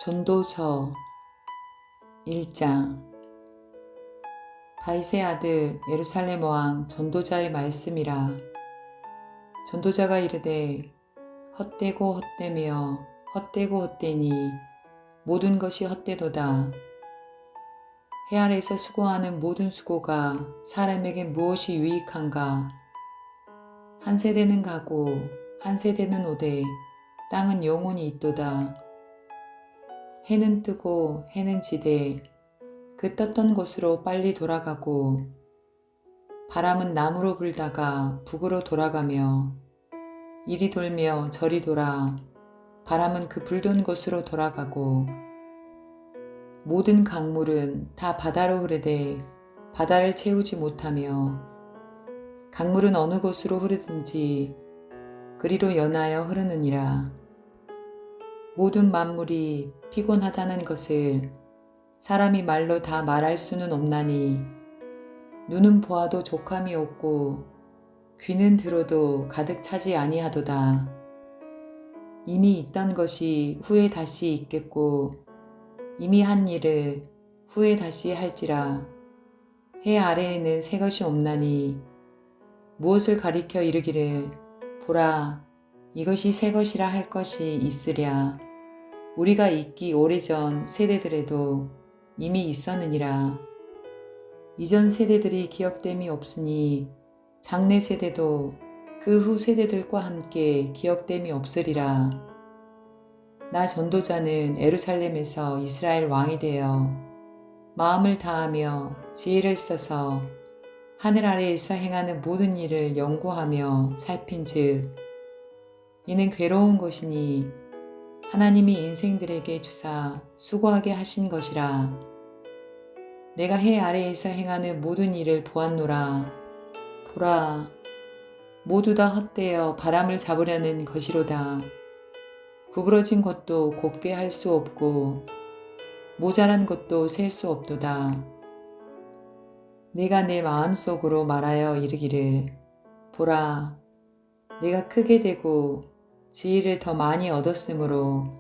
전도서 1장. 다윗의 아들 예루살렘 왕 전도자의 말씀이라. 전도자가 이르되 헛되고 헛되며 헛되고 헛되니 모든 것이 헛되도다. 해 아래에서 수고하는 모든 수고가 사람에게 무엇이 유익한가. 한 세대는 가고 한 세대는 오되 땅은 영원히 있도다. 해는 뜨고 해는 지되 그 떴던 곳으로 빨리 돌아가고, 바람은 남으로 불다가 북으로 돌아가며 이리 돌며 저리 돌아 바람은 그 불던 곳으로 돌아가고, 모든 강물은 다 바다로 흐르되 바다를 채우지 못하며, 강물은 어느 곳으로 흐르든지 그리로 연하여 흐르느니라. 모든 만물이 피곤하다는 것을 사람이 말로 다 말할 수는 없나니, 눈은 보아도 족함이 없고 귀는 들어도 가득 차지 아니하도다. 이미 있던 것이 후에 다시 있겠고 이미 한 일을 후에 다시 할지라. 해 아래에는 새 것이 없나니 무엇을 가리켜 이르기를 보라 이것이 새 것이라 할 것이 있으랴. 우리가 있기 오래전 세대들에도 이미 있었느니라. 이전 세대들이 기억됨이 없으니 장래 세대도 그 후 세대들과 함께 기억됨이 없으리라. 나 전도자는 예루살렘에서 이스라엘 왕이 되어 마음을 다하며 지혜를 써서 하늘 아래에서 행하는 모든 일을 연구하며 살핀즉, 이는 괴로운 것이니 하나님이 인생들에게 주사 수고하게 하신 것이라. 내가 해 아래에서 행하는 모든 일을 보았노라. 보라, 모두 다 헛되어 바람을 잡으려는 것이로다. 구부러진 것도 곱게 할 수 없고 모자란 것도 셀 수 없도다. 내가 내 마음속으로 말하여 이르기를 보라, 내가 크게 되고 지혜를 더 많이 얻었으므로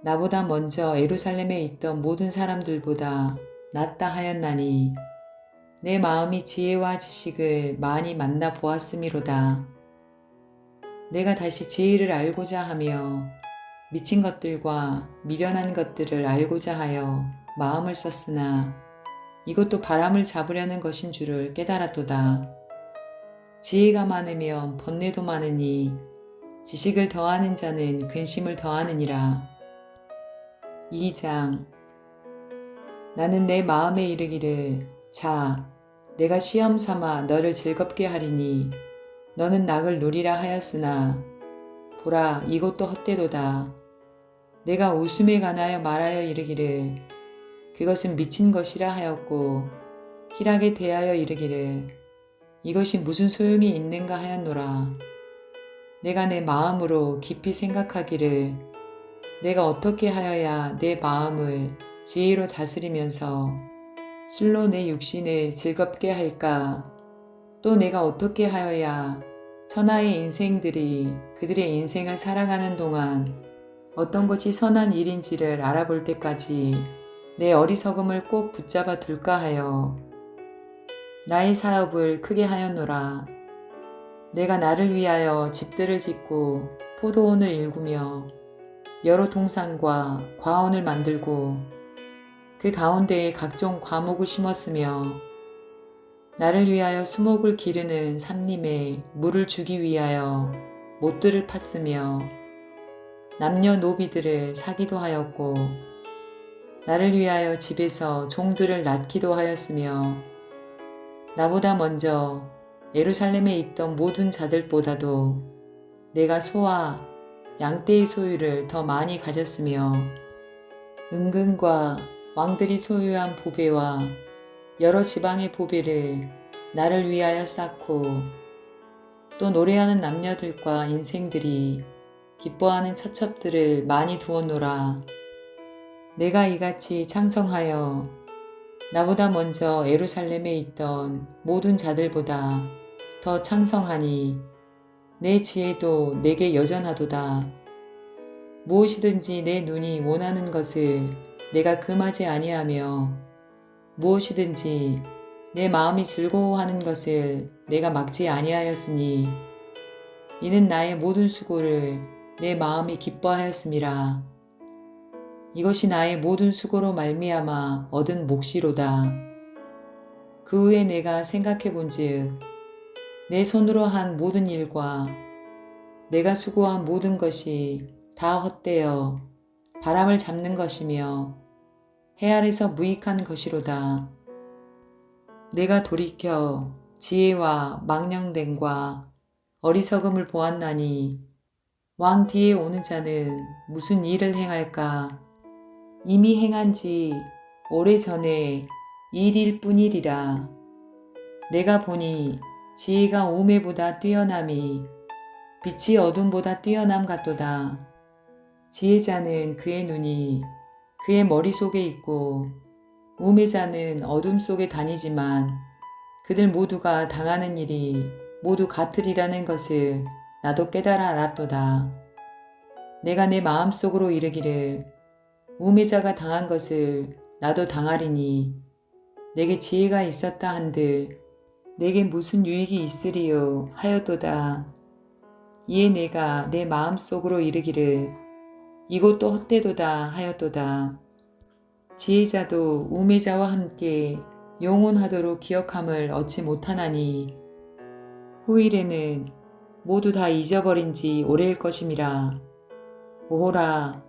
나보다 먼저 예루살렘에 있던 모든 사람들보다 낫다 하였나니, 내 마음이 지혜와 지식을 많이 만나 보았음이로다. 내가 다시 지혜를 알고자 하며 미친 것들과 미련한 것들을 알고자 하여 마음을 썼으나 이것도 바람을 잡으려는 것인 줄을 깨달았도다. 지혜가 많으면 번뇌도 많으니 지식을 더하는 자는 근심을 더하느니라. 2장. 나는 내 마음에 이르기를 자, 내가 시험 삼아 너를 즐겁게 하리니 너는 낙을 누리라 하였으나 보라 이것도 헛되도다. 내가 웃음에 관하여 말하여 이르기를 그것은 미친 것이라 하였고, 희락에 대하여 이르기를 이것이 무슨 소용이 있는가 하였노라. 내가 내 마음으로 깊이 생각하기를 내가 어떻게 하여야 내 마음을 지혜로 다스리면서 술로 내 육신을 즐겁게 할까? 또 내가 어떻게 하여야 천하의 인생들이 그들의 인생을 살아가는 동안 어떤 것이 선한 일인지를 알아볼 때까지 내 어리석음을 꼭 붙잡아 둘까 하여 나의 사업을 크게 하였노라. 내가 나를 위하여 집들을 짓고 포도원을 일구며 여러 동산과 과원을 만들고 그 가운데에 각종 과목을 심었으며, 나를 위하여 수목을 기르는 삼림에 물을 주기 위하여 못들을 팠으며 남녀노비들을 사기도 하였고, 나를 위하여 집에서 종들을 낳기도 하였으며, 나보다 먼저 예루살렘에 있던 모든 자들보다도 내가 소와 양떼의 소유를 더 많이 가졌으며, 은근과 왕들이 소유한 보배와 여러 지방의 보배를 나를 위하여 쌓고, 또 노래하는 남녀들과 인생들이 기뻐하는 처첩들을 많이 두었노라. 내가 이같이 창성하여 나보다 먼저 예루살렘에 있던 모든 자들보다 더 창성하니 내 지혜도 내게 여전하도다. 무엇이든지 내 눈이 원하는 것을 내가 금하지 아니하며 무엇이든지 내 마음이 즐거워하는 것을 내가 막지 아니하였으니 이는 나의 모든 수고를 내 마음이 기뻐하였음이라. 이것이 나의 모든 수고로 말미암아 얻은 몫이로다. 그 후에 내가 생각해 본즉 내 손으로 한 모든 일과 내가 수고한 모든 것이 다 헛되어 바람을 잡는 것이며 해 아래서 무익한 것이로다. 내가 돌이켜 지혜와 망령됨과 어리석음을 보았나니 왕 뒤에 오는 자는 무슨 일을 행할까? 이미 행한 지 오래전에 일일 뿐이리라. 내가 보니 지혜가 우매보다 뛰어남이 빛이 어둠보다 뛰어남 같도다. 지혜자는 그의 눈이 그의 머릿속에 있고 우매자는 어둠 속에 다니지만 그들 모두가 당하는 일이 모두 같으리라는 것을 나도 깨달아 알았도다. 내가 내 마음속으로 이르기를 우매자가 당한 것을 나도 당하리니 내게 지혜가 있었다 한들 내게 무슨 유익이 있으리요 하였도다. 이에 내가 내 마음속으로 이르기를 이것도 헛되도다 하였도다. 지혜자도 우매자와 함께 영원하도록 기억함을 얻지 못하나니 후일에는 모두 다 잊어버린 지 오래일 것임이라. 오호라,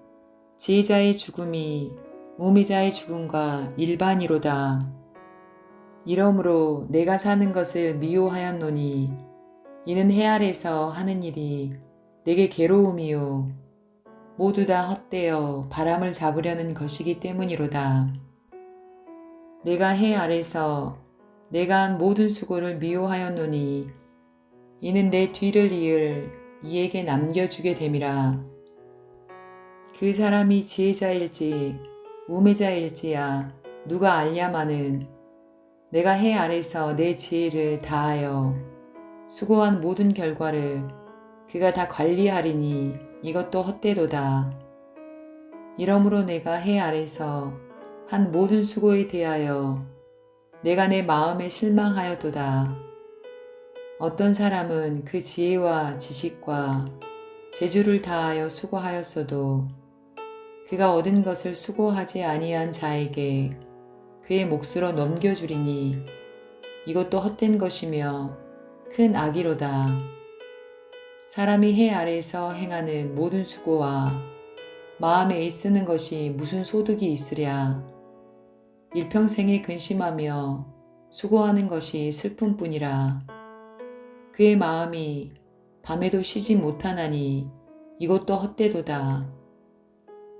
지혜자의 죽음이 우매자의 죽음과 일반이로다. 이러므로 내가 사는 것을 미워하였노니 이는 해 아래서 하는 일이 내게 괴로움이요 모두 다 헛되어 바람을 잡으려는 것이기 때문이로다. 내가 해 아래서 내가 한 모든 수고를 미워하였노니 이는 내 뒤를 이을 이에게 남겨주게 됨이라. 그 사람이 지혜자일지 우매자일지야 누가 알랴마는 내가 해 아래서 내 지혜를 다하여 수고한 모든 결과를 그가 다 관리하리니 이것도 헛되도다. 이러므로 내가 해 아래서 한 모든 수고에 대하여 내가 내 마음에 실망하였도다. 어떤 사람은 그 지혜와 지식과 재주를 다하여 수고하였어도 그가 얻은 것을 수고하지 아니한 자에게 그의 몫으로 넘겨주리니 이것도 헛된 것이며 큰 악이로다. 사람이 해 아래서 행하는 모든 수고와 마음에 애쓰는 것이 무슨 소득이 있으랴. 일평생에 근심하며 수고하는 것이 슬픔뿐이라. 그의 마음이 밤에도 쉬지 못하나니 이것도 헛되도다.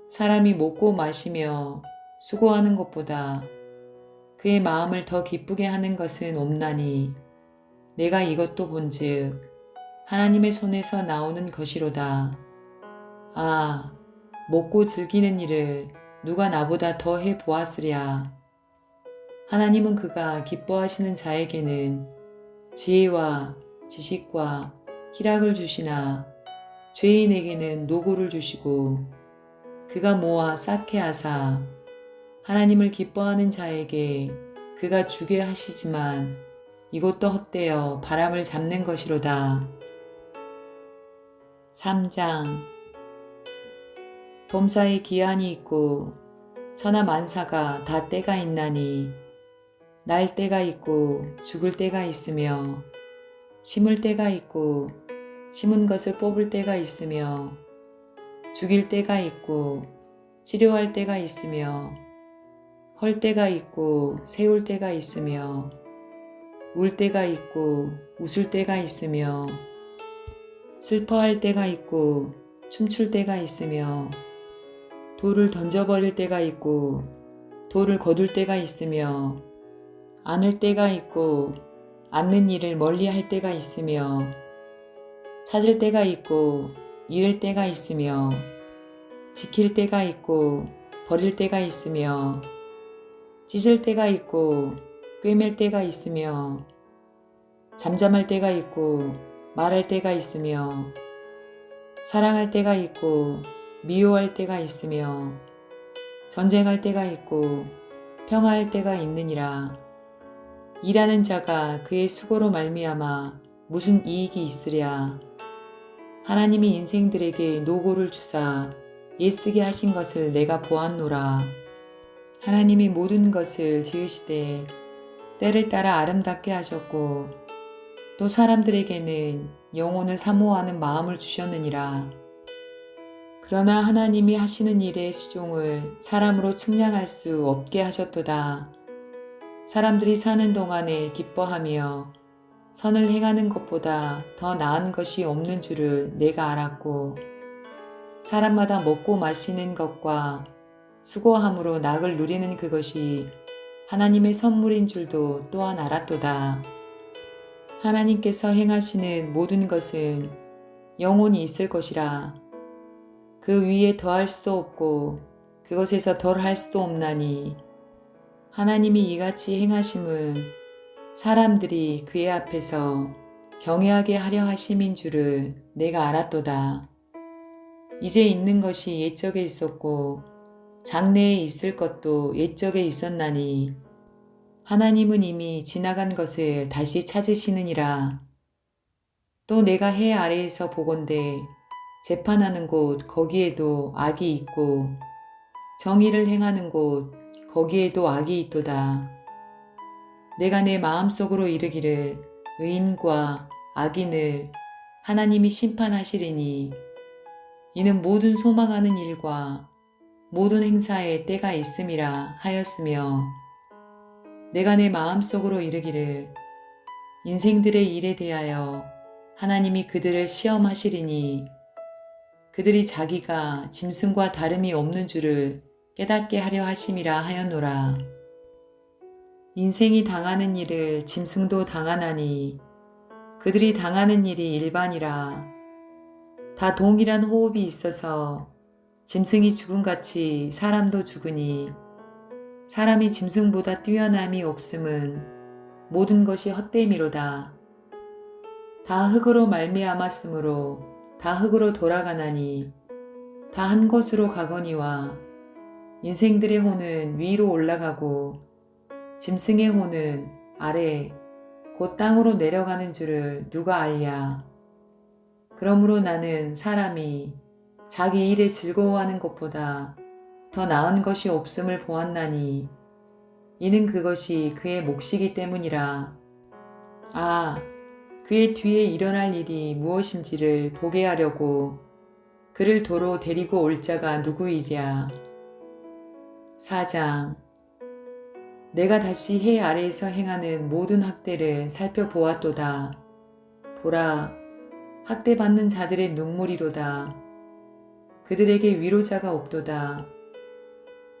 사람이 먹고 마시며 수고하는 것보다 그의 마음을 더 기쁘게 하는 것은 없나니 내가 이것도 본즉 하나님의 손에서 나오는 것이로다. 아, 먹고 즐기는 일을 누가 나보다 더 해 보았으랴. 하나님은 그가 기뻐하시는 자에게는 지혜와 지식과 희락을 주시나 죄인에게는 노고를 주시고 그가 모아 쌓게 하사 하나님을 기뻐하는 자에게 그가 주게 하시지만 이것도 헛되어 바람을 잡는 것이로다. 3장 범사에 기한이 있고 천하 만사가 다 때가 있나니 날 때가 있고 죽을 때가 있으며 심을 때가 있고 심은 것을 뽑을 때가 있으며 죽일 때가 있고 치료할 때가 있으며 헐 때가 있고 세울 때가 있으며 울 때가 있고 웃을 때가 있으며 슬퍼할 때가 있고 춤출 때가 있으며 돌을 던져버릴 때가 있고 돌을 거둘 때가 있으며 안을 때가 있고 않는 일을 멀리 할 때가 있으며 찾을 때가 있고 잃을 때가 있으며 지킬 때가 있고 버릴 때가 있으며 찢을 때가 있고 꿰맬 때가 있으며 잠잠할 때가 있고 말할 때가 있으며 사랑할 때가 있고 미워할 때가 있으며 전쟁할 때가 있고 평화할 때가 있느니라. 일하는 자가 그의 수고로 말미암아 무슨 이익이 있으랴. 하나님이 인생들에게 노고를 주사 애쓰게 하신 것을 내가 보았노라. 하나님이 모든 것을 지으시되 때를 따라 아름답게 하셨고 또 사람들에게는 영혼을 사모하는 마음을 주셨느니라. 그러나 하나님이 하시는 일의 수종을 사람으로 측량할 수 없게 하셨도다. 사람들이 사는 동안에 기뻐하며 선을 행하는 것보다 더 나은 것이 없는 줄을 내가 알았고 사람마다 먹고 마시는 것과 수고함으로 낙을 누리는 그것이 하나님의 선물인 줄도 또한 알았도다. 하나님께서 행하시는 모든 것은 영원히 있을 것이라. 그 위에 더할 수도 없고 그것에서 덜할 수도 없나니 하나님이 이같이 행하심은 사람들이 그의 앞에서 경외하게 하려 하심인 줄을 내가 알았도다. 이제 있는 것이 옛적에 있었고 장래에 있을 것도 옛적에 있었나니 하나님은 이미 지나간 것을 다시 찾으시느니라. 또 내가 해 아래에서 보건대 재판하는 곳 거기에도 악이 있고 정의를 행하는 곳 거기에도 악이 있도다. 내가 내 마음속으로 이르기를 의인과 악인을 하나님이 심판하시리니 이는 모든 소망하는 일과 모든 행사에 때가 있음이라 하였으며 내가 내 마음속으로 이르기를 인생들의 일에 대하여 하나님이 그들을 시험하시리니 그들이 자기가 짐승과 다름이 없는 줄을 깨닫게 하려 하심이라 하였노라. 인생이 당하는 일을 짐승도 당하나니 그들이 당하는 일이 일반이라. 다 동일한 호흡이 있어서 짐승이 죽음같이 사람도 죽으니 사람이 짐승보다 뛰어남이 없음은 모든 것이 헛됨이로다. 다 흙으로 말미암았으므로 다 흙으로 돌아가나니 다 한 곳으로 가거니와 인생들의 혼은 위로 올라가고 짐승의 혼은 아래 곧 땅으로 내려가는 줄을 누가 알랴. 그러므로 나는 사람이 자기 일에 즐거워하는 것보다 더 나은 것이 없음을 보았나니 이는 그것이 그의 몫이기 때문이라. 아, 그의 뒤에 일어날 일이 무엇인지를 보게 하려고 그를 도로 데리고 올 자가 누구이랴. 4장. 내가 다시 해 아래에서 행하는 모든 학대를 살펴보았도다. 보라, 학대받는 자들의 눈물이로다. 그들에게 위로자가 없도다.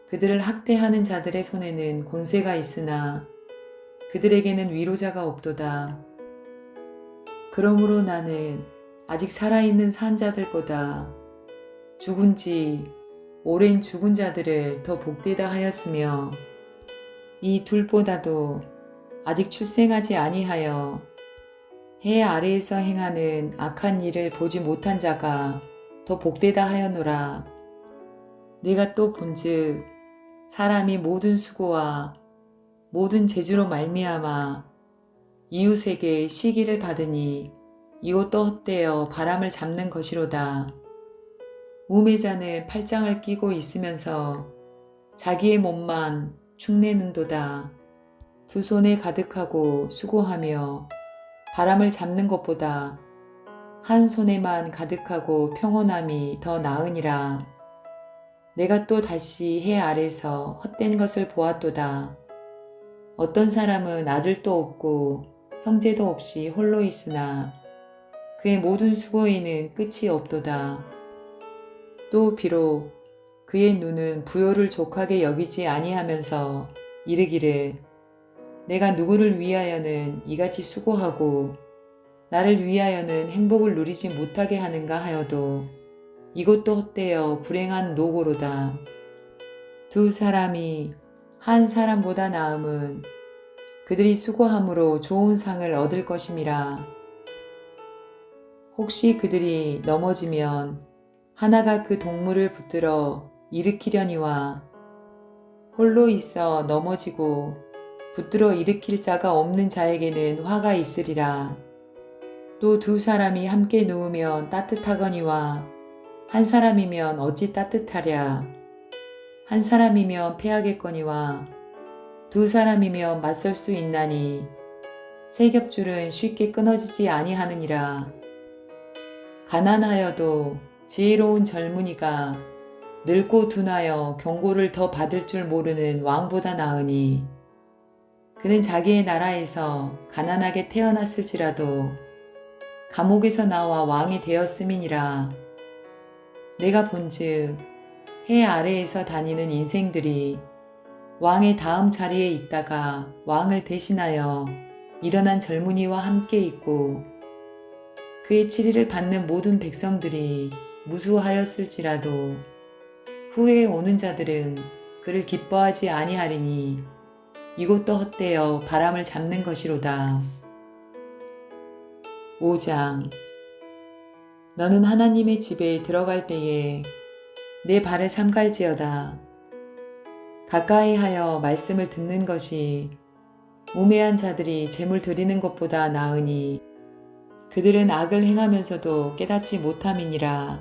그들을 학대하는 자들의 손에는 권세가 있으나 그들에게는 위로자가 없도다. 그러므로 나는 아직 살아있는 산 자들보다 죽은 지 오랜 죽은 자들을 더 복되다 하였으며 이 둘보다도 아직 출생하지 아니하여 해 아래에서 행하는 악한 일을 보지 못한 자가 더 복되다 하였노라. 내가 또 본즉 사람이 모든 수고와 모든 재주로 말미암아 이웃에게 시기를 받으니 이것도 헛되어 바람을 잡는 것이로다. 우매자는 팔짱을 끼고 있으면서 자기의 몸만 축내는도다. 두 손에 가득하고 수고하며 바람을 잡는 것보다 한 손에만 가득하고 평온함이 더 나으니라. 내가 또 다시 해 아래서 헛된 것을 보았도다. 어떤 사람은 아들도 없고 형제도 없이 홀로 있으나 그의 모든 수고에는 끝이 없도다. 또 비록 그의 눈은 부요를 족하게 여기지 아니하면서 이르기를 내가 누구를 위하여는 이같이 수고하고 나를 위하여는 행복을 누리지 못하게 하는가 하여도 이것도 헛되어 불행한 노고로다. 두 사람이 한 사람보다 나음은 그들이 수고함으로 좋은 상을 얻을 것임이라. 혹시 그들이 넘어지면 하나가 그 동물을 붙들어 일으키려니와 홀로 있어 넘어지고 붙들어 일으킬 자가 없는 자에게는 화가 있으리라. 또 두 사람이 함께 누우면 따뜻하거니와 한 사람이면 어찌 따뜻하랴. 한 사람이면 패하겠거니와 두 사람이면 맞설 수 있나니 세 겹줄은 쉽게 끊어지지 아니하느니라. 가난하여도 지혜로운 젊은이가 늙고 둔하여 경고를 더 받을 줄 모르는 왕보다 나으니 그는 자기의 나라에서 가난하게 태어났을지라도 감옥에서 나와 왕이 되었음이니라. 내가 본즉 해 아래에서 다니는 인생들이 왕의 다음 자리에 있다가 왕을 대신하여 일어난 젊은이와 함께 있고 그의 치리를 받는 모든 백성들이 무수하였을지라도 후에 오는 자들은 그를 기뻐하지 아니하리니 이것도 헛되어 바람을 잡는 것이로다. 5장. 너는 하나님의 집에 들어갈 때에 내 발을 삼갈지어다. 가까이 하여 말씀을 듣는 것이 우매한 자들이 재물 드리는 것보다 나으니 그들은 악을 행하면서도 깨닫지 못함이니라.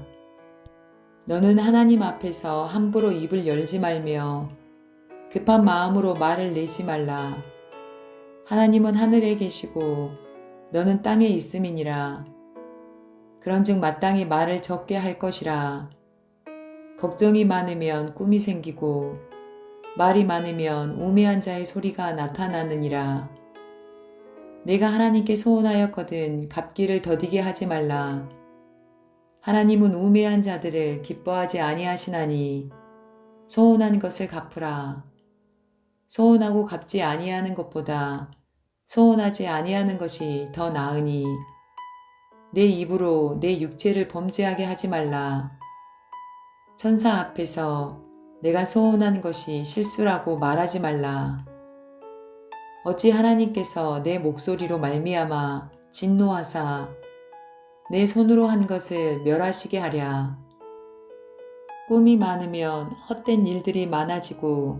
너는 하나님 앞에서 함부로 입을 열지 말며 급한 마음으로 말을 내지 말라. 하나님은 하늘에 계시고 너는 땅에 있음이니라. 그런즉 마땅히 말을 적게 할 것이라. 걱정이 많으면 꿈이 생기고 말이 많으면 우매한 자의 소리가 나타나느니라. 내가 하나님께 소원하였거든 갚기를 더디게 하지 말라. 하나님은 우매한 자들을 기뻐하지 아니하시나니 소원한 것을 갚으라. 소원하고 갚지 아니하는 것보다 소원하지 아니하는 것이 더 나으니 내 입으로 내 육체를 범죄하게 하지 말라. 천사 앞에서 내가 소원한 것이 실수라고 말하지 말라. 어찌 하나님께서 내 목소리로 말미암아 진노하사 내 손으로 한 것을 멸하시게 하랴. 꿈이 많으면 헛된 일들이 많아지고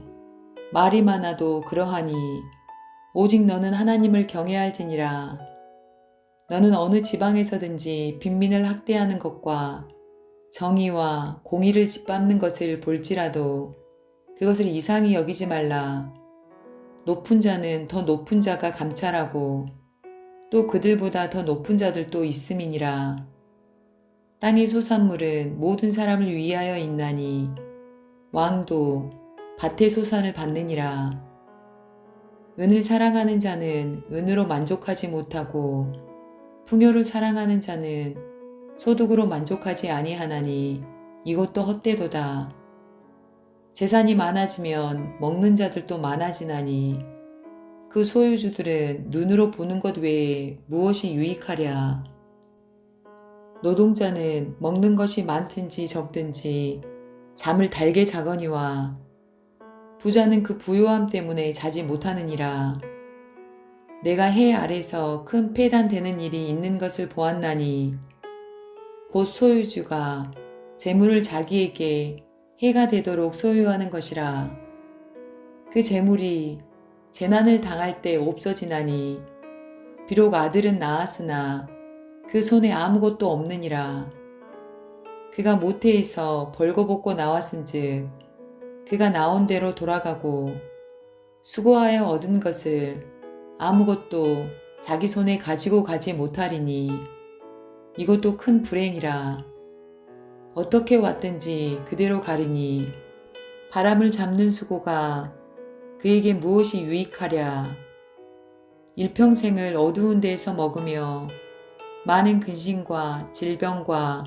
말이 많아도 그러하니 오직 너는 하나님을 경외할지니라. 너는 어느 지방에서든지 빈민을 학대하는 것과 정의와 공의를 짓밟는 것을 볼지라도 그것을 이상히 여기지 말라. 높은 자는 더 높은 자가 감찰하고 또 그들보다 더 높은 자들도 있음이니라. 땅의 소산물은 모든 사람을 위하여 있나니 왕도 밭의 소산을 받느니라. 은을 사랑하는 자는 은으로 만족하지 못하고 풍요를 사랑하는 자는 소득으로 만족하지 아니하나니 이것도 헛되도다. 재산이 많아지면 먹는 자들도 많아지나니 그 소유주들은 눈으로 보는 것 외에 무엇이 유익하랴. 노동자는 먹는 것이 많든지 적든지 잠을 달게 자거니와 부자는 그 부요함 때문에 자지 못하느니라. 내가 해 아래서 큰 폐단되는 일이 있는 것을 보았나니 곧 소유주가 재물을 자기에게 해가 되도록 소유하는 것이라. 그 재물이 재난을 당할 때 없어지나니 비록 아들은 낳았으나 그 손에 아무것도 없느니라. 그가 모태에서 벌거벗고 나왔은즉 그가 나온 대로 돌아가고 수고하여 얻은 것을 아무것도 자기 손에 가지고 가지 못하리니 이것도 큰 불행이라. 어떻게 왔든지 그대로 가리니 바람을 잡는 수고가 그에게 무엇이 유익하랴. 일평생을 어두운 데에서 먹으며 많은 근심과 질병과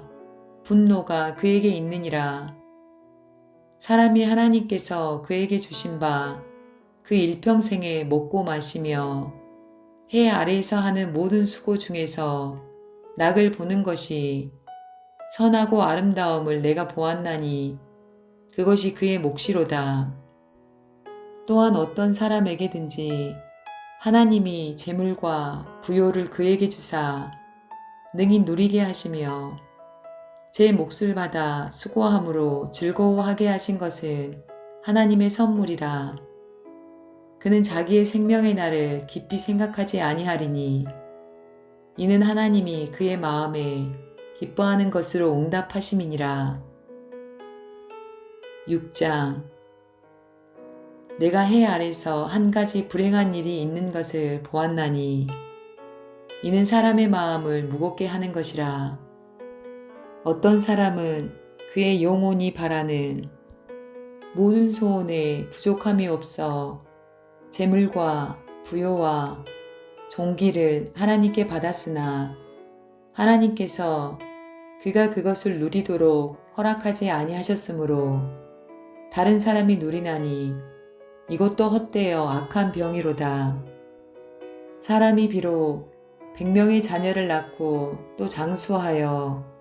분노가 그에게 있느니라. 사람이 하나님께서 그에게 주신 바 그 일평생에 먹고 마시며 해 아래에서 하는 모든 수고 중에서 낙을 보는 것이 선하고 아름다움을 내가 보았나니 그것이 그의 몫이로다. 또한 어떤 사람에게든지 하나님이 재물과 부요를 그에게 주사 능히 누리게 하시며 제 몫을 받아 수고함으로 즐거워하게 하신 것은 하나님의 선물이라. 그는 자기의 생명의 날을 깊이 생각하지 아니하리니 이는 하나님이 그의 마음에 기뻐하는 것으로 응답하심이니라. 6장. 내가 해 아래서 한 가지 불행한 일이 있는 것을 보았나니 이는 사람의 마음을 무겁게 하는 것이라. 어떤 사람은 그의 영혼이 바라는 모든 소원에 부족함이 없어 재물과 부요와 종기를 하나님께 받았으나 하나님께서 그가 그것을 누리도록 허락하지 아니하셨으므로 다른 사람이 누리나니 이것도 헛되어 악한 병이로다. 사람이 비록 100명의 자녀를 낳고 또 장수하여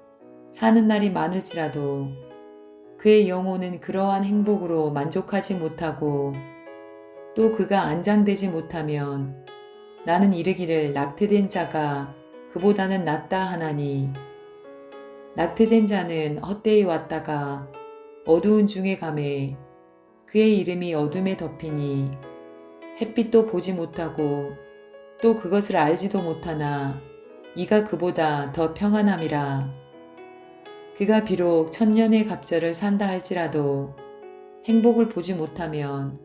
사는 날이 많을지라도 그의 영혼은 그러한 행복으로 만족하지 못하고 또 그가 안장되지 못하면 나는 이르기를 낙태된 자가 그보다는 낫다 하나니 낙태된 자는 헛되이 왔다가 어두운 중에 가매 그의 이름이 어둠에 덮이니 햇빛도 보지 못하고 또 그것을 알지도 못하나 이가 그보다 더 평안함이라. 그가 비록 천년의 갑절을 산다 할지라도 행복을 보지 못하면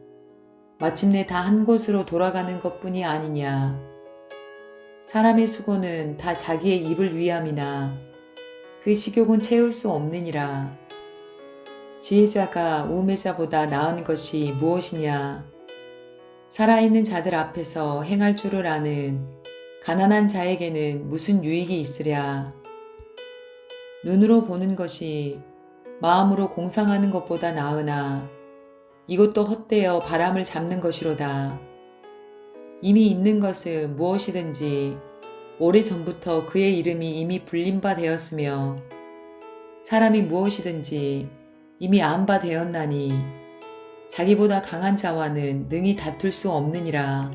마침내 다 한 곳으로 돌아가는 것뿐이 아니냐. 사람의 수고는 다 자기의 입을 위함이나 그 식욕은 채울 수 없느니라. 지혜자가 우매자보다 나은 것이 무엇이냐. 살아있는 자들 앞에서 행할 줄을 아는 가난한 자에게는 무슨 유익이 있으랴. 눈으로 보는 것이 마음으로 공상하는 것보다 나으나 이것도 헛되어 바람을 잡는 것이로다. 이미 있는 것은 무엇이든지 오래전부터 그의 이름이 이미 불린 바 되었으며 사람이 무엇이든지 이미 안 바 되었나니 자기보다 강한 자와는 능히 다툴 수 없느니라.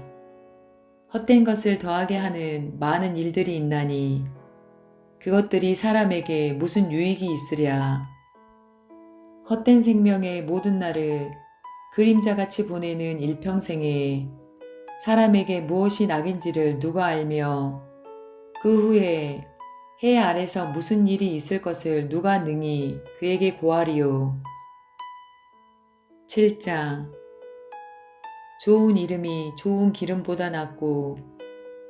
헛된 것을 더하게 하는 많은 일들이 있나니 그것들이 사람에게 무슨 유익이 있으랴. 헛된 생명의 모든 날을 그림자같이 보내는 일평생에 사람에게 무엇이 낙인지를 누가 알며 그 후에 해 아래서 무슨 일이 있을 것을 누가 능히 그에게 고하리요. 7장. 좋은 이름이 좋은 기름보다 낫고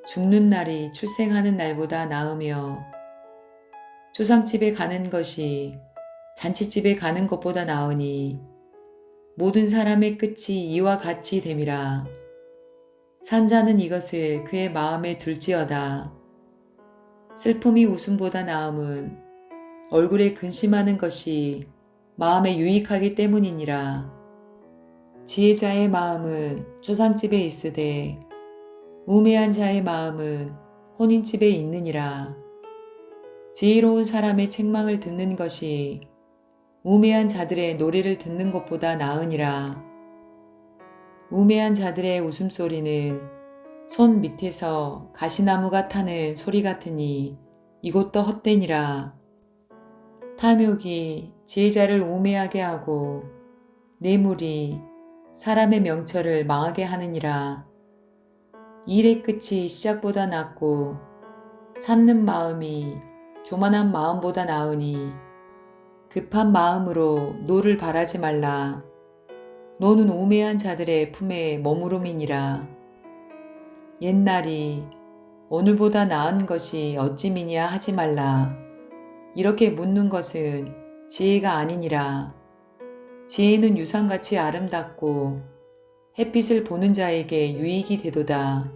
죽는 날이 출생하는 날보다 나으며 조상집에 가는 것이 잔치집에 가는 것보다 나으니 모든 사람의 끝이 이와 같이 됨이라. 산자는 이것을 그의 마음에 둘지어다. 슬픔이 웃음보다 나음은 얼굴에 근심하는 것이 마음에 유익하기 때문이니라. 지혜자의 마음은 조상집에 있으되 우매한 자의 마음은 혼인집에 있느니라. 지혜로운 사람의 책망을 듣는 것이 우매한 자들의 노래를 듣는 것보다 나으니라. 우매한 자들의 웃음소리는 손 밑에서 가시나무가 타는 소리 같으니 이것도 헛되니라. 탐욕이 지혜자를 우매하게 하고 뇌물이 사람의 명철을 망하게 하느니라. 일의 끝이 시작보다 낫고 참는 마음이 교만한 마음보다 나으니 급한 마음으로 노를 바라지 말라. 노는 우매한 자들의 품에 머무름이니라. 옛날이 오늘보다 나은 것이 어찌미냐 하지 말라. 이렇게 묻는 것은 지혜가 아니니라. 지혜는 유상같이 아름답고 햇빛을 보는 자에게 유익이 되도다.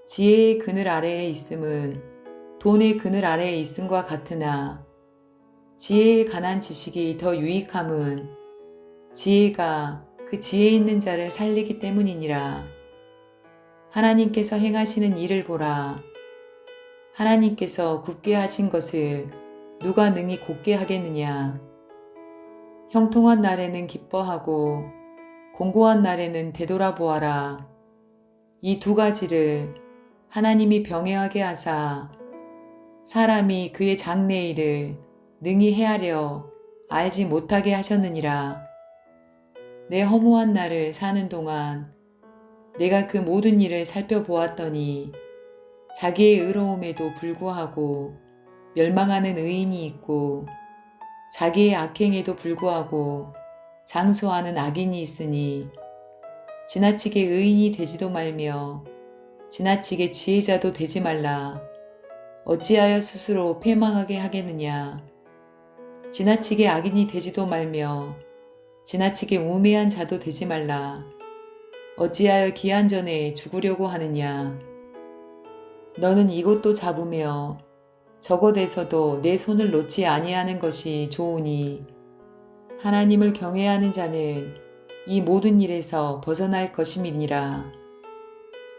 지혜의 그늘 아래에 있음은 돈의 그늘 아래에 있음과 같으나 지혜에 관한 지식이 더 유익함은 지혜가 그 지혜 있는 자를 살리기 때문이니라. 하나님께서 행하시는 일을 보라. 하나님께서 굳게 하신 것을 누가 능히 곧게 하겠느냐. 형통한 날에는 기뻐하고 공고한 날에는 되돌아보아라. 이 두 가지를 하나님이 병행하게 하사 사람이 그의 장래일을 능히 헤아려 알지 못하게 하셨느니라. 내 허무한 날을 사는 동안 내가 그 모든 일을 살펴보았더니 자기의 의로움에도 불구하고 멸망하는 의인이 있고 자기의 악행에도 불구하고 장수하는 악인이 있으니 지나치게 의인이 되지도 말며 지나치게 지혜자도 되지 말라. 어찌하여 스스로 패망하게 하겠느냐. 지나치게 악인이 되지도 말며 지나치게 우매한 자도 되지 말라. 어찌하여 기한 전에 죽으려고 하느냐. 너는 이것도 잡으며 저것에서도 내 손을 놓지 아니하는 것이 좋으니 하나님을 경외하는 자는 이 모든 일에서 벗어날 것임이니라.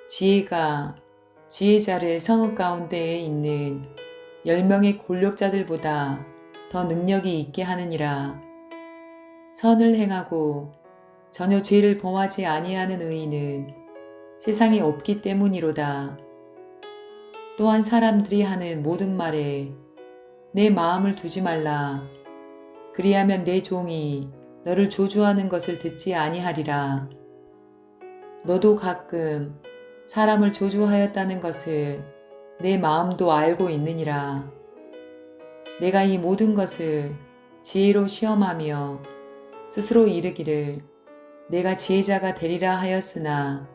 지혜가 지혜자를 성읍 가운데에 있는 10명의 권력자들보다 더 능력이 있게 하느니라. 선을 행하고 전혀 죄를 범하지 아니하는 의인은 세상에 없기 때문이로다. 또한 사람들이 하는 모든 말에 내 마음을 두지 말라. 그리하면 내 종이 너를 조주하는 것을 듣지 아니하리라. 너도 가끔 사람을 조주하였다는 것을 내 마음도 알고 있느니라. 내가 이 모든 것을 지혜로 시험하며 스스로 이르기를 내가 지혜자가 되리라 하였으나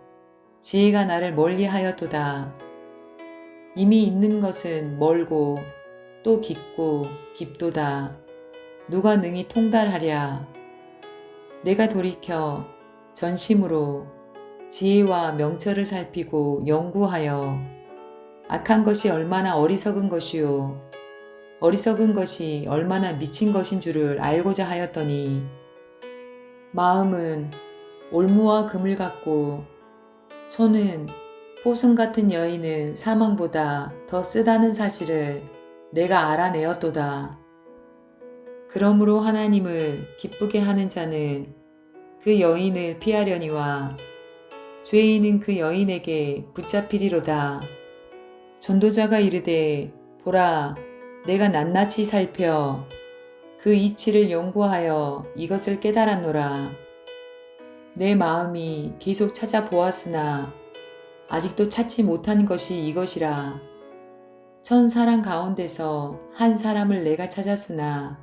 지혜가 나를 멀리하였도다. 이미 있는 것은 멀고 또 깊고 깊도다. 누가 능히 통달하랴. 내가 돌이켜 전심으로 지혜와 명철을 살피고 연구하여 악한 것이 얼마나 어리석은 것이요 어리석은 것이 얼마나 미친 것인 줄을 알고자 하였더니 마음은 올무와 금을 같고 손은 포순 같은 여인은 사망보다 더 쓰다는 사실을 내가 알아내었도다. 그러므로 하나님을 기쁘게 하는 자는 그 여인을 피하려니와 죄인은 그 여인에게 붙잡히리로다. 전도자가 이르되 보라 내가 낱낱이 살펴 그 이치를 연구하여 이것을 깨달았노라. 내 마음이 계속 찾아보았으나 아직도 찾지 못한 것이 이것이라. 천 사람 가운데서 한 사람을 내가 찾았으나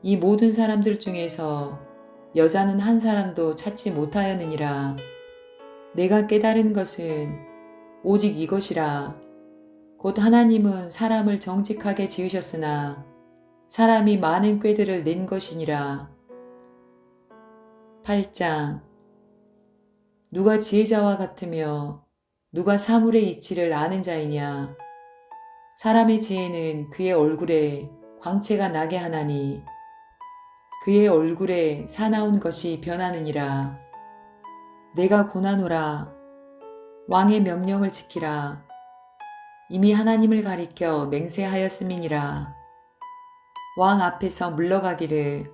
이 모든 사람들 중에서 여자는 한 사람도 찾지 못하였느니라. 내가 깨달은 것은 오직 이것이라. 곧 하나님은 사람을 정직하게 지으셨으나 사람이 많은 꾀들을 낸 것이니라. 8장. 누가 지혜자와 같으며 누가 사물의 이치를 아는 자이냐. 사람의 지혜는 그의 얼굴에 광채가 나게 하나니 그의 얼굴에 사나운 것이 변하느니라. 내가 고나노라. 왕의 명령을 지키라. 이미 하나님을 가리켜 맹세하였음이니라. 왕 앞에서 물러가기를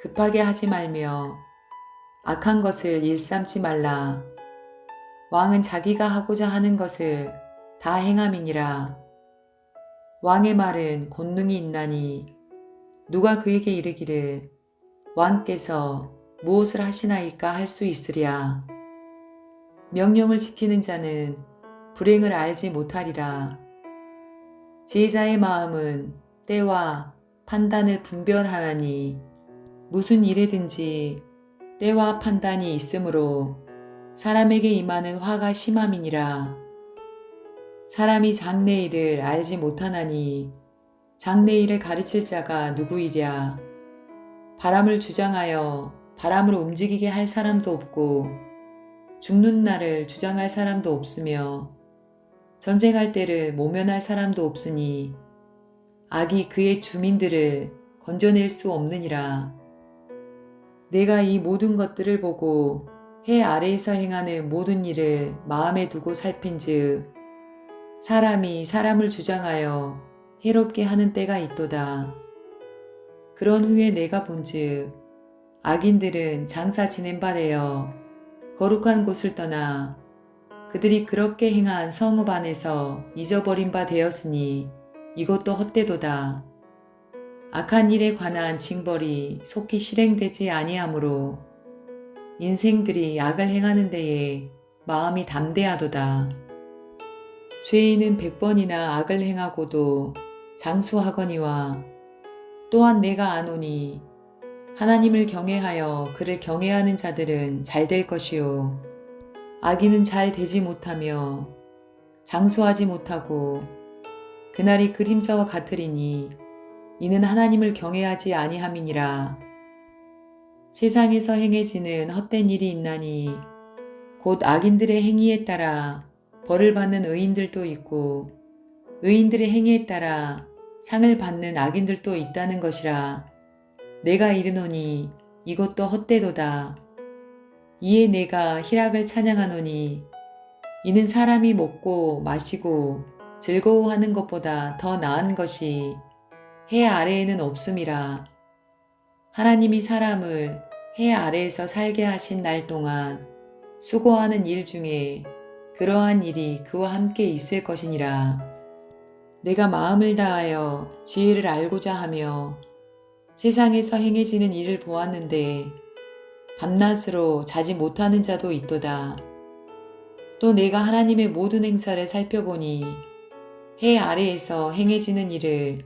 급하게 하지 말며 악한 것을 일삼지 말라. 왕은 자기가 하고자 하는 것을 다 행함이니라. 왕의 말은 권능이 있나니 누가 그에게 이르기를 왕께서 무엇을 하시나이까 할 수 있으랴. 명령을 지키는 자는 불행을 알지 못하리라. 지혜자의 마음은 때와 판단을 분별하나니 무슨 일에든지 때와 판단이 있으므로 사람에게 임하는 화가 심함이니라. 사람이 장래일을 알지 못하나니 장래일을 가르칠 자가 누구이랴. 바람을 주장하여 바람을 움직이게 할 사람도 없고 죽는 날을 주장할 사람도 없으며 전쟁할 때를 모면할 사람도 없으니 악이 그의 주민들을 건져낼 수 없느니라. 내가 이 모든 것들을 보고 해 아래에서 행하는 모든 일을 마음에 두고 살핀즉 사람이 사람을 주장하여 해롭게 하는 때가 있도다. 그런 후에 내가 본즉 악인들은 장사 지낸 바 되어 거룩한 곳을 떠나 그들이 그렇게 행한 성읍 안에서 잊어버린 바 되었으니 이것도 헛되도다. 악한 일에 관한 징벌이 속히 실행되지 아니하므로 인생들이 악을 행하는 데에 마음이 담대하도다. 죄인은 100번이나 악을 행하고도 장수하거니와 또한 내가 아노니 하나님을 경외하여 그를 경외하는 자들은 잘 될 것이요 악인은 잘 되지 못하며 장수하지 못하고 그날이 그림자와 같으리니 이는 하나님을 경외하지 아니함이니라. 세상에서 행해지는 헛된 일이 있나니 곧 악인들의 행위에 따라 벌을 받는 의인들도 있고 의인들의 행위에 따라 상을 받는 악인들도 있다는 것이라. 내가 이르노니 이것도 헛되도다. 이에 내가 희락을 찬양하노니 이는 사람이 먹고 마시고 즐거워하는 것보다 더 나은 것이 해 아래에는 없음이라. 하나님이 사람을 해 아래에서 살게 하신 날 동안 수고하는 일 중에 그러한 일이 그와 함께 있을 것이니라. 내가 마음을 다하여 지혜를 알고자 하며 세상에서 행해지는 일을 보았는데 밤낮으로 자지 못하는 자도 있도다. 또 내가 하나님의 모든 행사를 살펴보니 해 아래에서 행해지는 일을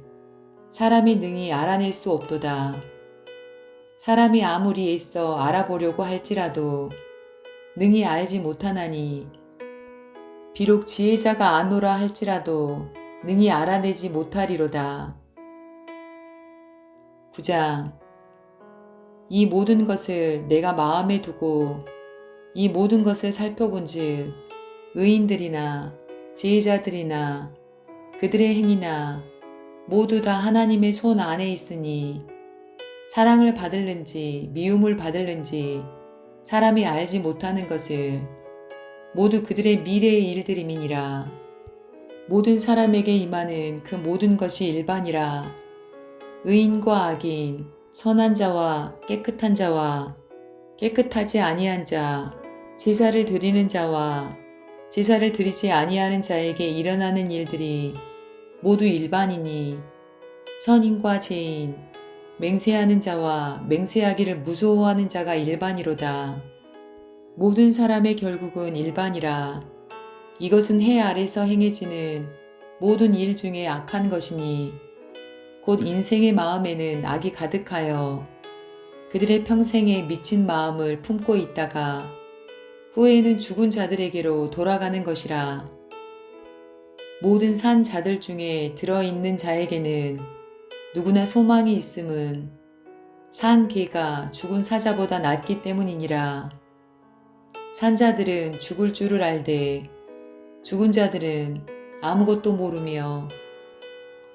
사람이 능히 알아낼 수 없도다. 사람이 아무리 애써 알아보려고 할지라도 능히 알지 못하나니 비록 지혜자가 아노라 할지라도 능히 알아내지 못하리로다. 9장. 이 모든 것을 내가 마음에 두고 이 모든 것을 살펴본즉 의인들이나 지혜자들이나 그들의 행위나 모두 다 하나님의 손 안에 있으니 사랑을 받을는지 미움을 받을는지 사람이 알지 못하는 것을 모두 그들의 미래의 일들임이니라. 모든 사람에게 임하는 그 모든 것이 일반이라. 의인과 악인, 선한 자와 깨끗한 자와 깨끗하지 아니한 자, 제사를 드리는 자와 제사를 드리지 아니하는 자에게 일어나는 일들이 모두 일반이니 선인과 죄인, 맹세하는 자와 맹세하기를 무서워하는 자가 일반이로다. 모든 사람의 결국은 일반이라. 이것은 해 아래서 행해지는 모든 일 중에 악한 것이니 곧 인생의 마음에는 악이 가득하여 그들의 평생에 미친 마음을 품고 있다가 후에는 죽은 자들에게로 돌아가는 것이라. 모든 산 자들 중에 들어있는 자에게는 누구나 소망이 있음은 산 개가 죽은 사자보다 낫기 때문이니라. 산 자들은 죽을 줄을 알되 죽은 자들은 아무것도 모르며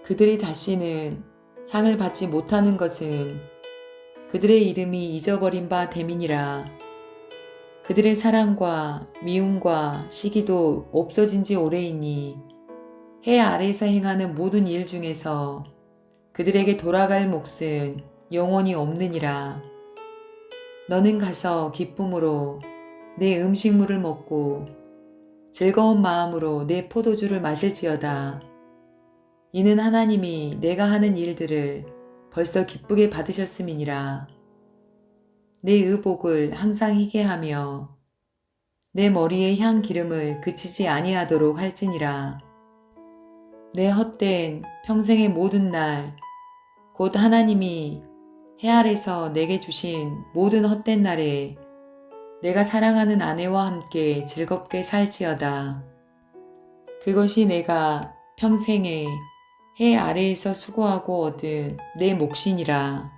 그들이 다시는 상을 받지 못하는 것은 그들의 이름이 잊어버린 바 됨이니라. 그들의 사랑과 미움과 시기도 없어진 지 오래이니 해 아래에서 행하는 모든 일 중에서 그들에게 돌아갈 몫은 영원히 없느니라. 너는 가서 기쁨으로 내 음식물을 먹고 즐거운 마음으로 내 포도주를 마실지어다. 이는 하나님이 내가 하는 일들을 벌써 기쁘게 받으셨음이니라. 내 의복을 항상 희게 하며 내 머리의 향 기름을 그치지 아니하도록 할지니라. 내 헛된 평생의 모든 날 곧 하나님이 해 아래서 내게 주신 모든 헛된 날에 내가 사랑하는 아내와 함께 즐겁게 살지어다. 그것이 내가 평생에 해 아래에서 수고하고 얻은 내 몫이니라.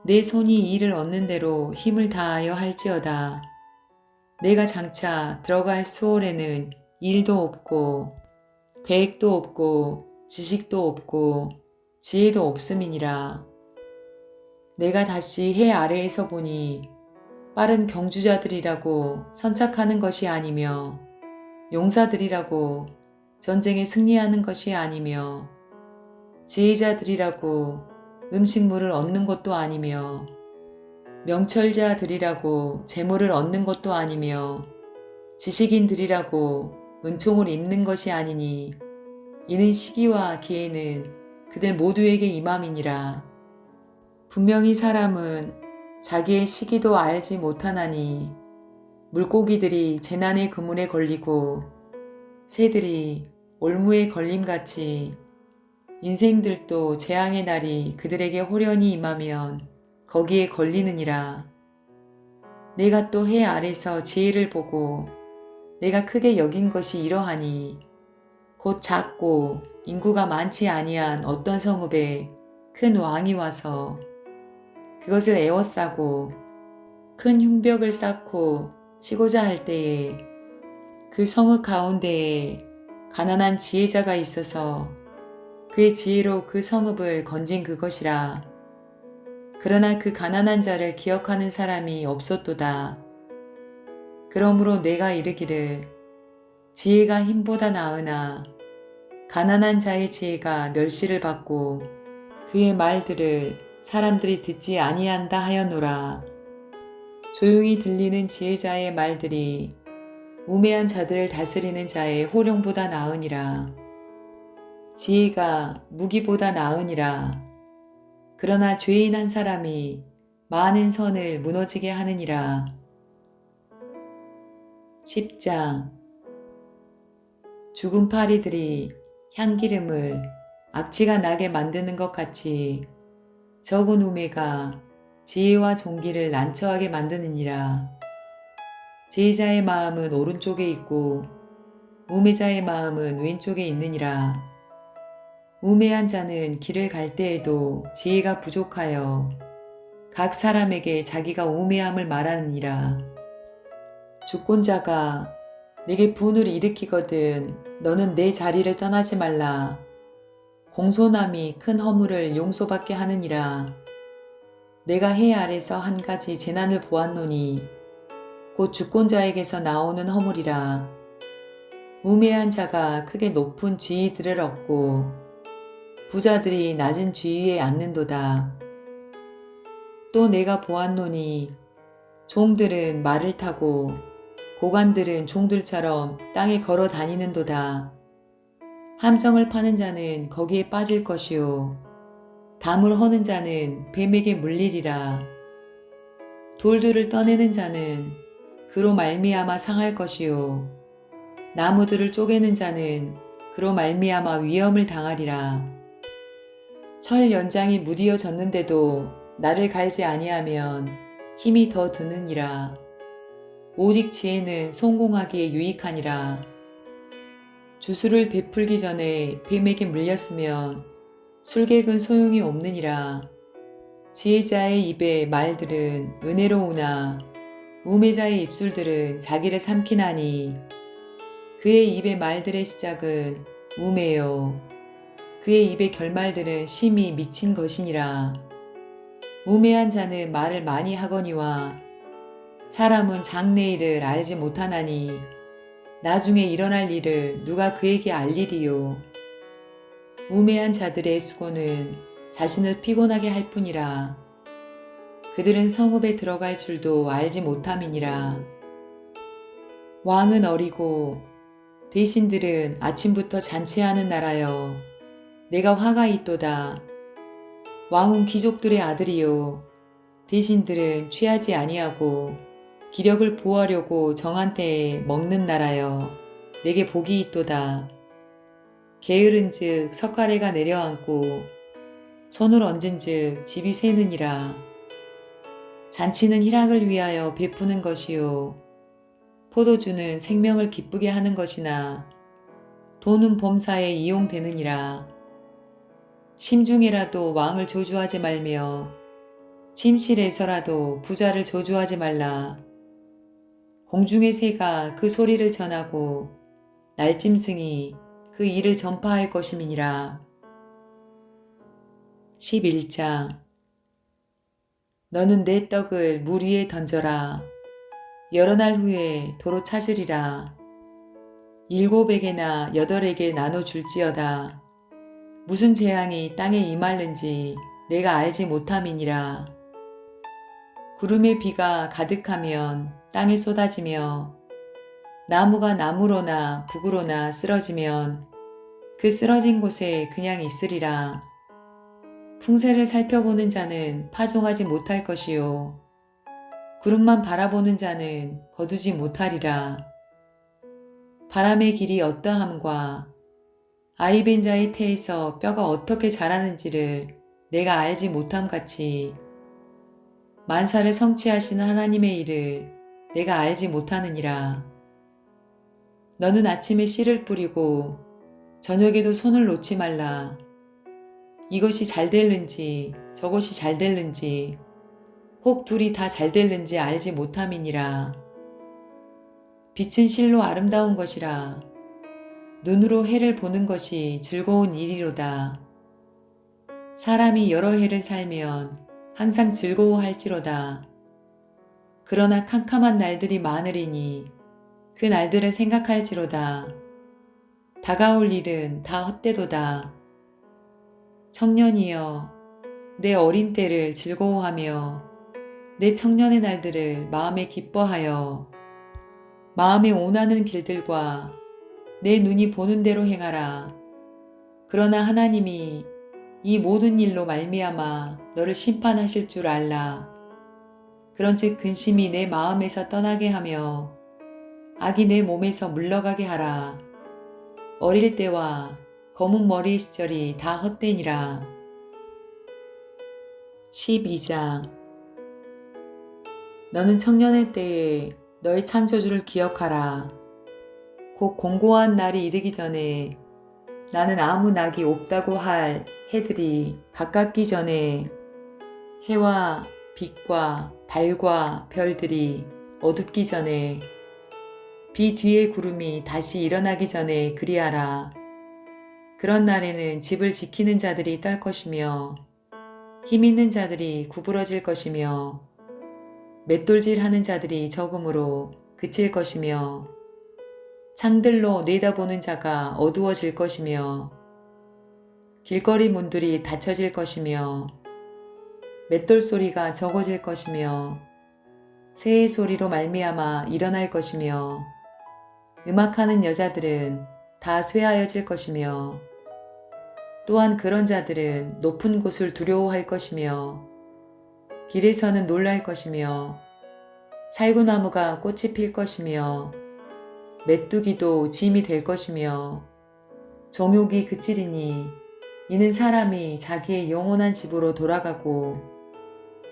내 손이 이를 얻는 대로 힘을 다하여 할지어다. 내가 장차 들어갈 수월에는 일도 없고 계획도 없고 지식도 없고 지혜도 없음이니라. 내가 다시 해 아래에서 보니 빠른 경주자들이라고 선착하는 것이 아니며 용사들이라고 전쟁에 승리하는 것이 아니며 지혜자들이라고 음식물을 얻는 것도 아니며 명철자들이라고 재물을 얻는 것도 아니며 지식인들이라고 은총을 입는 것이 아니니 이는 시기와 기회는 그들 모두에게 임함이니라. 분명히 사람은 자기의 시기도 알지 못하나니 물고기들이 재난의 그물에 걸리고 새들이 올무에 걸림같이 인생들도 재앙의 날이 그들에게 호련히 임하면 거기에 걸리느니라. 내가 또 해 아래서 지혜를 보고 내가 크게 여긴 것이 이러하니 곧 작고 인구가 많지 아니한 어떤 성읍에 큰 왕이 와서 그것을 에워싸고 큰 흉벽을 쌓고 치고자 할 때에 그 성읍 가운데에 가난한 지혜자가 있어서 그의 지혜로 그 성읍을 건진 그것이라. 그러나 그 가난한 자를 기억하는 사람이 없었도다. 그러므로 내가 이르기를 지혜가 힘보다 나으나 가난한 자의 지혜가 멸시를 받고 그의 말들을 사람들이 듣지 아니한다 하였노라. 조용히 들리는 지혜자의 말들이 우매한 자들을 다스리는 자의 호령보다 나으니라. 지혜가 무기보다 나으니라. 그러나 죄인 한 사람이 많은 선을 무너지게 하느니라. 10장. 죽은 파리들이 향기름을 악취가 나게 만드는 것 같이 적은 우매가 지혜와 종기를 난처하게 만드느니라. 지혜자의 마음은 오른쪽에 있고 우매자의 마음은 왼쪽에 있느니라. 우매한 자는 길을 갈 때에도 지혜가 부족하여 각 사람에게 자기가 우매함을 말하느니라. 주권자가 내게 분을 일으키거든 너는 내 자리를 떠나지 말라. 공손함이 큰 허물을 용서받게 하느니라. 내가 해 아래서 한 가지 재난을 보았노니 곧 주권자에게서 나오는 허물이라. 우매한 자가 크게 높은 지위들을 얻고 부자들이 낮은 지위에 앉는도다. 또 내가 보았노니 종들은 말을 타고 고관들은 종들처럼 땅에 걸어 다니는도다. 함정을 파는 자는 거기에 빠질 것이요 담을 허는 자는 뱀에게 물리리라. 돌들을 떠내는 자는 그로 말미암아 상할 것이요 나무들을 쪼개는 자는 그로 말미암아 위험을 당하리라. 철 연장이 무디어졌는데도 나를 갈지 아니하면 힘이 더 드느니라. 오직 지혜는 성공하기에 유익하니라. 주술을 베풀기 전에 뱀에게 물렸으면 술객은 소용이 없느니라. 지혜자의 입의 말들은 은혜로우나 우매자의 입술들은 자기를 삼키나니 그의 입의 말들의 시작은 우매요 그의 입의 결말들은 심히 미친 것이니라. 우매한 자는 말을 많이 하거니와 사람은 장래일을 알지 못하나니 나중에 일어날 일을 누가 그에게 알리리요. 우매한 자들의 수고는 자신을 피곤하게 할 뿐이라. 그들은 성읍에 들어갈 줄도 알지 못함이니라. 왕은 어리고 대신들은 아침부터 잔치하는 나라여 내가 화가 있도다. 왕은 귀족들의 아들이요 대신들은 취하지 아니하고 기력을 보하려고 정한 때에 먹는 나라여 내게 복이 있도다. 게으른즉 석가래가 내려앉고 손을 얹은즉 집이 새느니라. 잔치는 희락을 위하여 베푸는 것이요 포도주는 생명을 기쁘게 하는 것이나 돈은 범사에 이용되느니라. 심중에라도 왕을 조주하지 말며 침실에서라도 부자를 조주하지 말라. 공중의 새가 그 소리를 전하고 날짐승이 그 일을 전파할 것임이니라. 11장. 너는 내 떡을 물 위에 던져라. 여러 날 후에 도로 찾으리라. 7에게나 8에게 나눠 줄지어다. 무슨 재앙이 땅에 임할는지 내가 알지 못함이니라. 구름에 비가 가득하면 땅에 쏟아지며 나무가 나무로나 북으로나 쓰러지면 그 쓰러진 곳에 그냥 있으리라. 풍세를 살펴보는 자는 파종하지 못할 것이요 구름만 바라보는 자는 거두지 못하리라. 바람의 길이 어떠함과 아이벤 자의 태에서 뼈가 어떻게 자라는지를 내가 알지 못함 같이 만사를 성취하시는 하나님의 일을 내가 알지 못하느니라. 너는 아침에 씨를 뿌리고 저녁에도 손을 놓지 말라. 이것이 잘 될는지 저것이 잘 될는지 혹 둘이 다 잘 될는지 알지 못함이니라. 빛은 실로 아름다운 것이라. 눈으로 해를 보는 것이 즐거운 일이로다. 사람이 여러 해를 살면 항상 즐거워할지로다. 그러나 캄캄한 날들이 많으리니 그 날들을 생각할지로다. 다가올 일은 다 헛되도다. 청년이여, 내 어린 때를 즐거워하며 내 청년의 날들을 마음에 기뻐하여 마음에 원하는 길들과 내 눈이 보는 대로 행하라. 그러나 하나님이 이 모든 일로 말미암아 너를 심판하실 줄 알라. 그런즉 근심이 내 마음에서 떠나게 하며 악이 내 몸에서 물러가게 하라. 어릴 때와 검은 머리의 시절이 다 헛되니라. 12장. 너는 청년의 때에 너의 창조주를 기억하라. 곧 공고한 날이 이르기 전에 나는 아무 낙이 없다고 할 해들이 가깝기 전에 해와 빛과 달과 별들이 어둡기 전에 비 뒤에 구름이 다시 일어나기 전에 그리하라. 그런 날에는 집을 지키는 자들이 떨 것이며 힘 있는 자들이 구부러질 것이며 맷돌질 하는 자들이 적음으로 그칠 것이며 창들로 내다보는 자가 어두워질 것이며 길거리 문들이 닫혀질 것이며 맷돌 소리가 적어질 것이며 새의 소리로 말미암아 일어날 것이며 음악하는 여자들은 다 쇠하여질 것이며 또한 그런 자들은 높은 곳을 두려워할 것이며 길에서는 놀랄 것이며 살구나무가 꽃이 필 것이며 메뚜기도 짐이 될 것이며 정욕이 그치리니 이는 사람이 자기의 영원한 집으로 돌아가고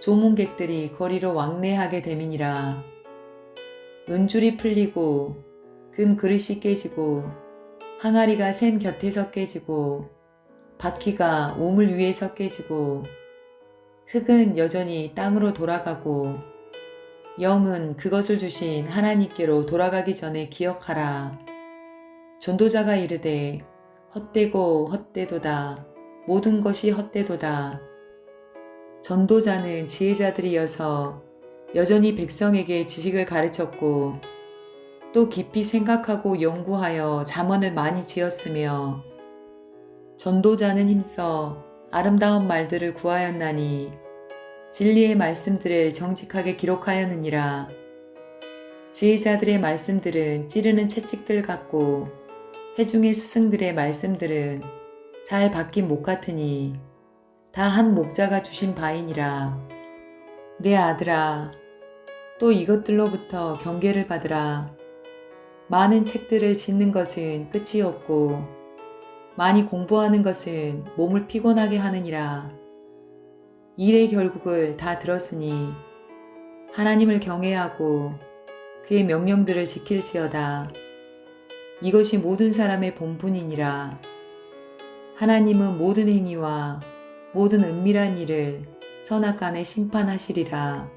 조문객들이 거리로 왕래하게 됨이니라. 은줄이 풀리고 금 그릇이 깨지고 항아리가 샘 곁에서 깨지고 바퀴가 우물 위에서 깨지고 흙은 여전히 땅으로 돌아가고 영은 그것을 주신 하나님께로 돌아가기 전에 기억하라. 전도자가 이르되 헛되고 헛되도다. 모든 것이 헛되도다. 전도자는 지혜자들이어서 여전히 백성에게 지식을 가르쳤고 또 깊이 생각하고 연구하여 잠언을 많이 지었으며 전도자는 힘써 아름다운 말들을 구하였나니 진리의 말씀들을 정직하게 기록하였느니라. 지혜자들의 말씀들은 찌르는 채찍들 같고 회중의 스승들의 말씀들은 잘 박힌 목 같으니 다 한 목자가 주신 바이니라. 내 아들아, 또 이것들로부터 경계를 받으라. 많은 책들을 짓는 것은 끝이 없고 많이 공부하는 것은 몸을 피곤하게 하느니라. 일의 결국을 다 들었으니 하나님을 경외하고 그의 명령들을 지킬지어다. 이것이 모든 사람의 본분이니라. 하나님은 모든 행위와 모든 은밀한 일을 선악간에 심판하시리라.